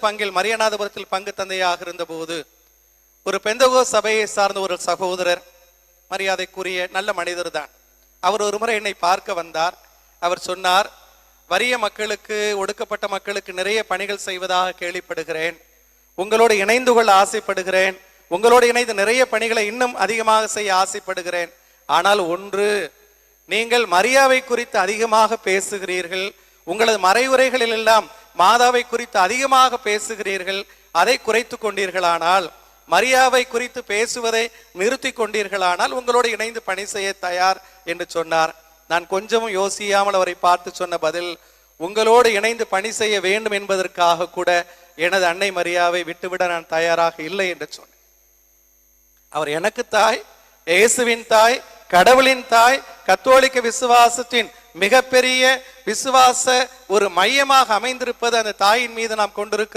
பங்கில் மரியானாதபுரத்தில் பங்கு தந்தையாக இருந்த போது ஒரு பெந்தகோஸ்து சபையை சார்ந்த ஒரு சகோதரர், மரியாதைக்குரிய நல்ல மனிதர் தான், அவர் ஒரு முறை என்னை பார்க்க வந்தார். அவர் சொன்னார், வறிய மக்களுக்கு, ஒடுக்கப்பட்ட மக்களுக்கு நிறைய பணிகள் செய்வதாக கேள்விப்படுகிறேன், உங்களோடு இணைந்து கொள்ள ஆசைப்படுகிறேன், உங்களோடு இணைந்து நிறைய பணிகளை இன்னும் அதிகமாக செய்ய ஆசைப்படுகிறேன். ஆனால் ஒன்று, நீங்கள் மரியாவை குறித்து அதிகமாக பேசுகிறீர்கள், உங்களது மறைவுரைகளில் எல்லாம் மாதாவை குறித்து அதிகமாக பேசுகிறீர்கள், அதை குறைத்து கொண்டீர்களானால், மரியாவை குறித்து பேசுவதை நிறுத்தி கொண்டீர்களானால் உங்களோடு இணைந்து பணி செய்ய தயார் என்று சொன்னார். நான் கொஞ்சமும் யோசியாமல் அவரை பார்த்து சொன்ன பதில், உங்களோடு இணைந்து பணி செய்ய வேண்டும் என்பதற்காக கூட எனது அன்னை மரியாவை விட்டுவிட நான் தயாராக இல்லை என்று சொன்னேன். அவர் எனக்கு தாய், இயேசுவின் தாய், கடவுளின் தாய், கத்தோலிக்க விசுவாசத்தின் மிகப்பெரிய விசுவாச ஒரு மையமாக அமைந்திருப்பது அந்த தாயின் மீது நாம் கொண்டிருக்கிற